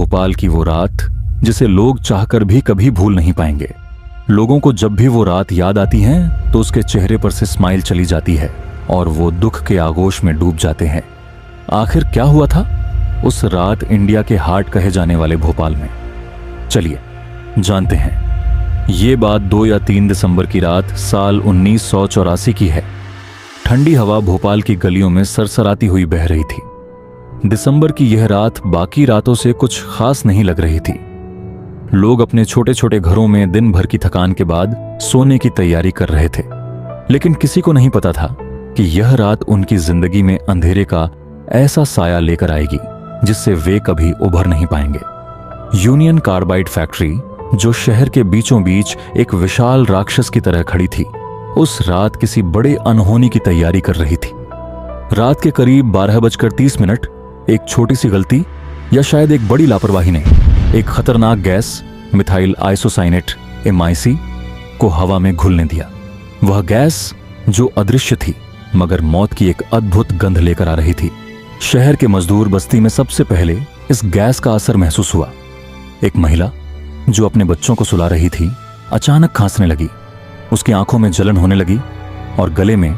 भोपाल की वो रात जिसे लोग चाहकर भी कभी भूल नहीं पाएंगे। लोगों को जब भी वो रात याद आती है तो उसके चेहरे पर से स्माइल चली जाती है और वो दुख के आगोश में डूब जाते हैं। आखिर क्या हुआ था उस रात इंडिया के हार्ट कहे जाने वाले भोपाल में? चलिए जानते हैं। ये बात 2 या 3 दिसंबर की रात साल 1984 की है। ठंडी हवा भोपाल की गलियों में सरसराती हुई बह रही थी। दिसंबर की यह रात बाकी रातों से कुछ खास नहीं लग रही थी। लोग अपने छोटे छोटे घरों में दिन भर की थकान के बाद सोने की तैयारी कर रहे थे, लेकिन किसी को नहीं पता था कि यह रात उनकी जिंदगी में अंधेरे का ऐसा साया लेकर आएगी जिससे वे कभी उभर नहीं पाएंगे। यूनियन कार्बाइड फैक्ट्री, जो शहर के बीचों बीच एक विशाल राक्षस की तरह खड़ी थी, उस रात किसी बड़े अनहोनी की तैयारी कर रही थी। रात के करीब 12:30 एक छोटी सी गलती या शायद एक बड़ी लापरवाही ने एक खतरनाक गैस मिथाइल आइसोसाइनेट MIC को हवा में घुलने दिया। वह गैस जो अदृश्य थी मगर मौत की एक अद्भुत गंध लेकर आ रही थी। शहर के मजदूर बस्ती में सबसे पहले इस गैस का असर महसूस हुआ। एक महिला जो अपने बच्चों को सुला रही थी अचानक खांसने लगी। उसकी आंखों में जलन होने लगी और गले में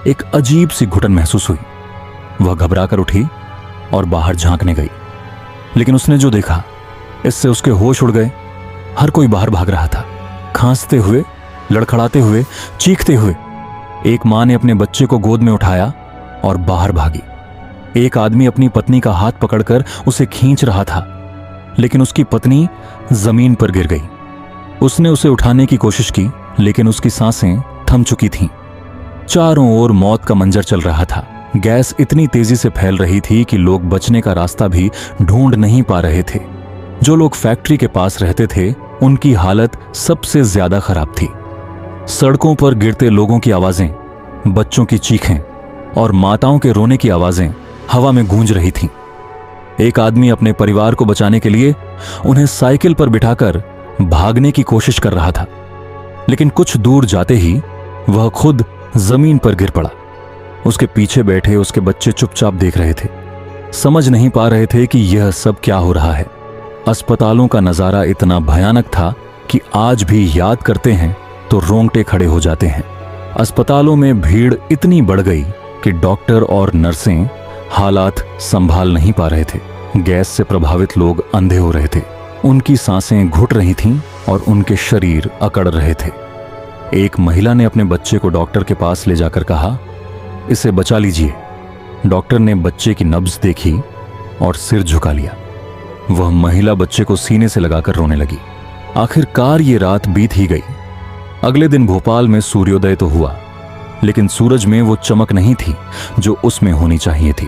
एक अजीब सी घुटन महसूस हुई। वह घबराकर उठी और बाहर झांकने गई, लेकिन उसने जो देखा इससे उसके होश उड़ गए। हर कोई बाहर भाग रहा था, खांसते हुए, लड़खड़ाते हुए, चीखते हुए। एक मां ने अपने बच्चे को गोद में उठाया और बाहर भागी। एक आदमी अपनी पत्नी का हाथ पकड़कर उसे खींच रहा था, लेकिन उसकी पत्नी जमीन पर गिर गई। उसने उसे उठाने की कोशिश की, लेकिन उसकी सांसें थम चुकी थीं। चारों ओर मौत का मंजर चल रहा था। गैस इतनी तेजी से फैल रही थी कि लोग बचने का रास्ता भी ढूंढ नहीं पा रहे थे। जो लोग फैक्ट्री के पास रहते थे उनकी हालत सबसे ज्यादा खराब थी। सड़कों पर गिरते लोगों की आवाजें, बच्चों की चीखें और माताओं के रोने की आवाजें हवा में गूंज रही थीं। एक आदमी अपने परिवार को बचाने के लिए उन्हें साइकिल पर बिठाकर भागने की कोशिश कर रहा था, लेकिन कुछ दूर जाते ही वह खुद जमीन पर गिर पड़ा। उसके पीछे बैठे उसके बच्चे चुपचाप देख रहे थे, समझ नहीं पा रहे थे कि यह सब क्या हो रहा है। अस्पतालों का नजारा इतना भयानक था कि आज भी याद करते हैं तो रोंगटे खड़े हो जाते हैं। अस्पतालों में भीड़ इतनी बढ़ गई कि डॉक्टर और नर्सें हालात संभाल नहीं पा रहे थे। गैस से प्रभावित लोग अंधे हो रहे थे, उनकी सांसें घुट रही थीं और उनके शरीर अकड़ रहे थे। एक महिला ने अपने बच्चे को डॉक्टर के पास ले जाकर कहा, इसे बचा लीजिए। डॉक्टर ने बच्चे की नब्ज देखी और सिर झुका लिया। वह महिला बच्चे को सीने से लगाकर रोने लगी। आखिरकार ये रात बीत ही गई। अगले दिन भोपाल में सूर्योदय तो हुआ, लेकिन सूरज में वो चमक नहीं थी जो उसमें होनी चाहिए थी।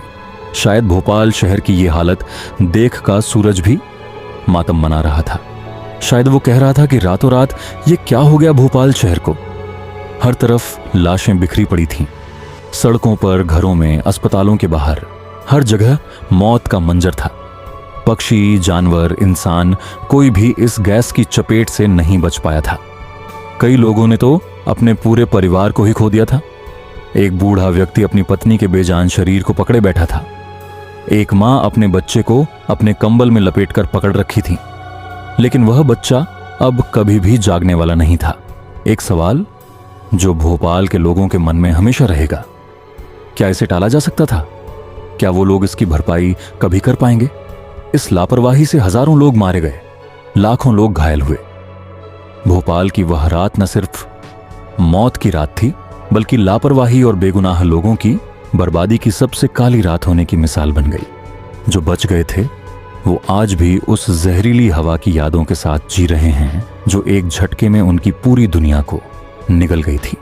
शायद भोपाल शहर की ये हालत देख का सूरज भी मातम मना रहा था। शायद वो कह रहा था कि रातों रात ये क्या हो गया भोपाल शहर को। हर तरफ लाशें बिखरी पड़ी थीं। सड़कों पर, घरों में, अस्पतालों के बाहर, हर जगह मौत का मंजर था। पक्षी, जानवर, इंसान, कोई भी इस गैस की चपेट से नहीं बच पाया था। कई लोगों ने तो अपने पूरे परिवार को ही खो दिया था। एक बूढ़ा व्यक्ति अपनी पत्नी के बेजान शरीर को पकड़े बैठा था। एक मां अपने बच्चे को अपने कंबल में लपेटकर पकड़ रखी थी, लेकिन वह बच्चा अब कभी भी जागने वाला नहीं था। एक सवाल जो भोपाल के लोगों के मन में हमेशा रहेगा, क्या इसे टाला जा सकता था? क्या वो लोग इसकी भरपाई कभी कर पाएंगे? इस लापरवाही से हजारों लोग मारे गए, लाखों लोग घायल हुए। भोपाल की वह रात न सिर्फ मौत की रात थी, बल्कि लापरवाही और बेगुनाह लोगों की बर्बादी की सबसे काली रात होने की मिसाल बन गई। जो बच गए थे वो आज भी उस जहरीली हवा की यादों के साथ जी रहे हैं जो एक झटके में उनकी पूरी दुनिया को निगल गई थी।